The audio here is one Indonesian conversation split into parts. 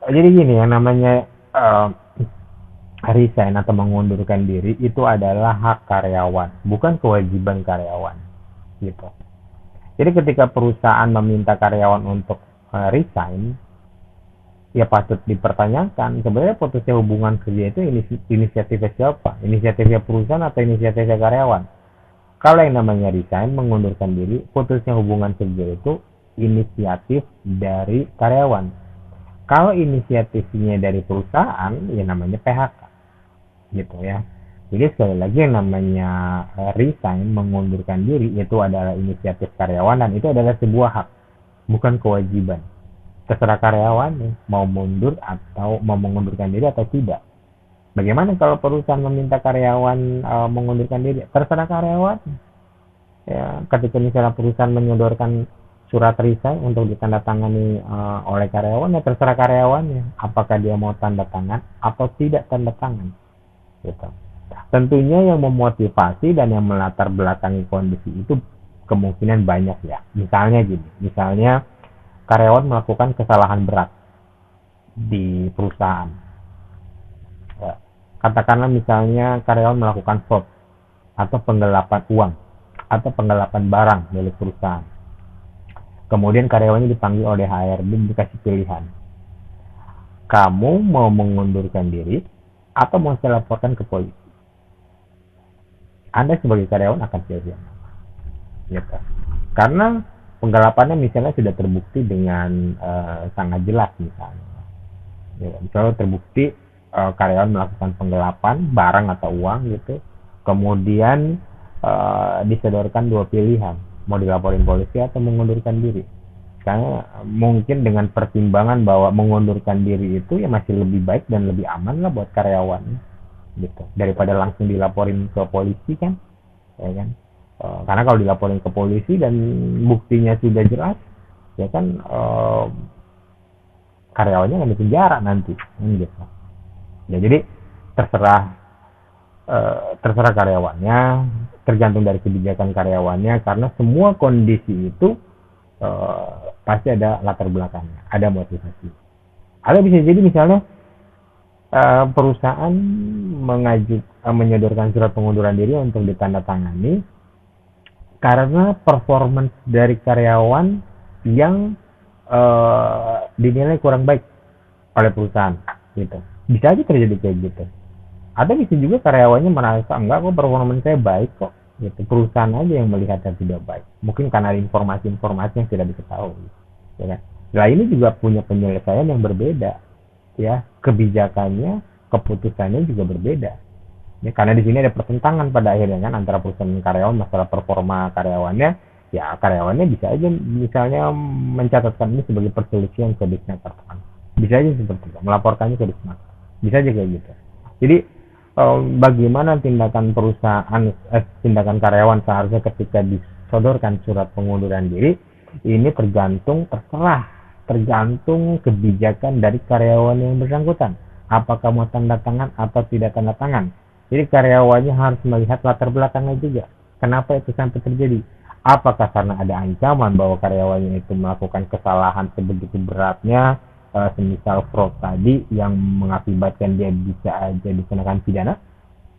Jadi gini, yang namanya resign atau mengundurkan diri itu adalah hak karyawan, bukan kewajiban karyawan, gitu. Jadi ketika perusahaan meminta karyawan untuk resign, ya patut dipertanyakan sebenarnya putusnya hubungan kerja itu inisiatifnya siapa? Inisiatifnya perusahaan atau inisiatifnya karyawan? Kalau yang namanya resign, mengundurkan diri, putusnya hubungan kerja itu inisiatif dari karyawan. Kalau inisiatifnya dari perusahaan, ya namanya PHK, gitu ya. Jadi sekali lagi yang namanya resign, mengundurkan diri, itu adalah inisiatif karyawan dan itu adalah sebuah hak, bukan kewajiban. Terserah karyawan nih, mau mundur atau mau mengundurkan diri atau tidak. Bagaimana kalau perusahaan meminta karyawan mengundurkan diri? Terserah karyawan. Ya, ketika misalnya perusahaan menyodorkan surat resign untuk ditandatangani oleh karyawan, ya terserah karyawannya apakah dia mau tanda tangan atau tidak tanda tangan, gitu. Tentunya yang memotivasi dan yang melatar belakangi kondisi itu kemungkinan banyak ya. Misalnya gini, misalnya karyawan melakukan kesalahan berat di perusahaan. Ya, katakanlah misalnya karyawan melakukan fraud atau penggelapan uang atau penggelapan barang milik perusahaan. Kemudian karyawannya dipanggil oleh HRD, dikasih pilihan. Kamu mau mengundurkan diri atau mau saya laporkan ke polisi? Anda sebagai karyawan akan pilih yang mana? Gitu. Karena penggelapannya misalnya sudah terbukti dengan sangat jelas misalnya. Ya, misalnya terbukti karyawan melakukan penggelapan barang atau uang gitu. Kemudian disodorkan dua pilihan, mau dilaporin polisi atau mengundurkan diri. Karena mungkin dengan pertimbangan bahwa mengundurkan diri itu ya masih lebih baik dan lebih aman lah buat karyawan gitu daripada langsung dilaporin ke polisi kan, ya kan. Karena kalau dilaporin ke polisi dan buktinya sudah jelas, ya kan karyawannya akan dipenjara nanti, gitu. Ya jadi terserah terserah karyawannya, tergantung dari kebijakan karyawannya, karena semua kondisi itu pasti ada latar belakangnya, ada motivasi. Ada bisa jadi misalnya perusahaan menyodorkan surat pengunduran diri untuk ditandatangani karena performance dari karyawan yang dinilai kurang baik oleh perusahaan, gitu. Bisa aja terjadi kayak gitu. Ada bisa juga karyawannya merasa enggak kok performance saya baik kok, gitu. Perusahaan aja yang melihatnya tidak baik. Mungkin karena informasi-informasi yang tidak diketahui, ya kan. Nah ini juga punya penyelesaian yang berbeda, ya. Kebijakannya, keputusannya juga berbeda. Ya, karena di sini ada pertentangan pada akhirnya kan antara perusahaan dan karyawan masalah performa karyawannya. Ya karyawannya bisa aja misalnya mencatatkan ini sebagai perselisihan ke Disnaker, bisa aja seperti itu, melaporkannya ke Disnaker, bisa aja kayak gitu. Jadi bagaimana tindakan perusahaan, tindakan karyawan seharusnya ketika disodorkan surat pengunduran diri, ini tergantung kebijakan dari karyawan yang bersangkutan. Apakah mau tanda tangan atau tidak tanda tangan. Jadi karyawannya harus melihat latar belakangnya juga. Kenapa itu sampai terjadi? Apakah karena ada ancaman bahwa karyawannya itu melakukan kesalahan sebegitu beratnya, semisal fraud tadi yang mengakibatkan dia bisa aja dikenakan pidana,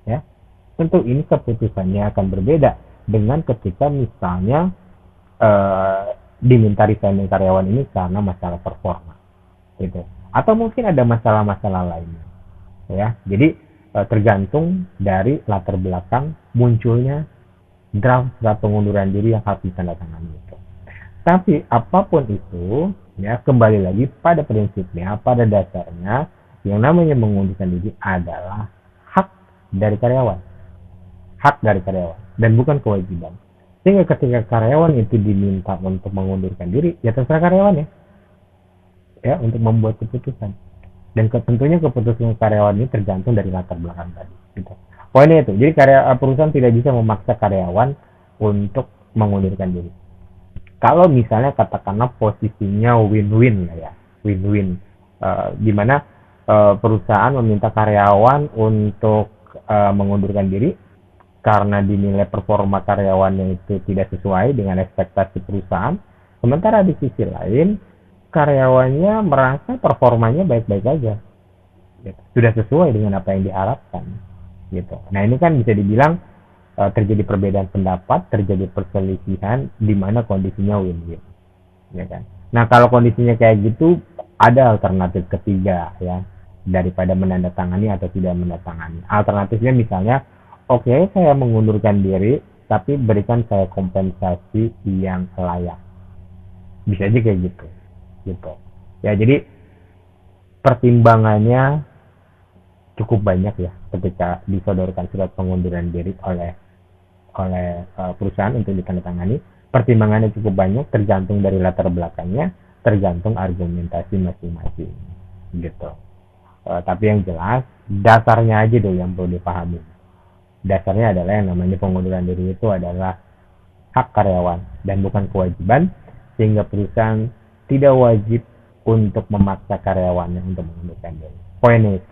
ya. Tentu ini keputusannya akan berbeda dengan ketika misalnya diminta resign karyawan ini karena masalah performa, gitu. Atau mungkin ada masalah-masalah lainnya, ya. Jadi tergantung dari latar belakang munculnya draft pengunduran diri yang harus ditandatangani itu. Tapi apapun itu, ya kembali lagi pada prinsipnya, pada dasarnya yang namanya mengundurkan diri adalah hak dari karyawan, dan bukan kewajiban. Sehingga ketika karyawan itu diminta untuk mengundurkan diri, ya terserah karyawan ya untuk membuat keputusan. Dan tentunya keputusan karyawan ini tergantung dari latar belakang tadi, gitu. Poinnya itu, jadi perusahaan tidak bisa memaksa karyawan untuk mengundurkan diri. Kalau misalnya katakanlah posisinya win-win lah ya, win-win, di mana perusahaan meminta karyawan untuk mengundurkan diri karena dinilai performa karyawannya itu tidak sesuai dengan ekspektasi perusahaan. Sementara di sisi lain karyawannya merasa performanya baik-baik aja, gitu. Sudah sesuai dengan apa yang diharapkan, gitu. Nah ini kan bisa dibilang terjadi perbedaan pendapat, terjadi perselisihan di mana kondisinya win-win, ya kan. Nah kalau kondisinya kayak gitu, ada alternatif ketiga ya, daripada menandatangani atau tidak menandatangani. Alternatifnya misalnya, oke, saya mengundurkan diri, tapi berikan saya kompensasi yang layak. Bisa aja kayak gitu, gitu. Ya jadi pertimbangannya cukup banyak ya ketika disodorkan surat pengunduran diri oleh perusahaan untuk ditandatangani. Pertimbangannya cukup banyak, tergantung dari latar belakangnya, tergantung argumentasi masing-masing, gitu. Tapi yang jelas dasarnya aja dulu yang perlu dipahami. Dasarnya adalah yang namanya pengunduran diri itu adalah hak karyawan dan bukan kewajiban, sehingga perusahaan tidak wajib untuk memaksa karyawannya untuk mengundurkan diri. Poinnya itu.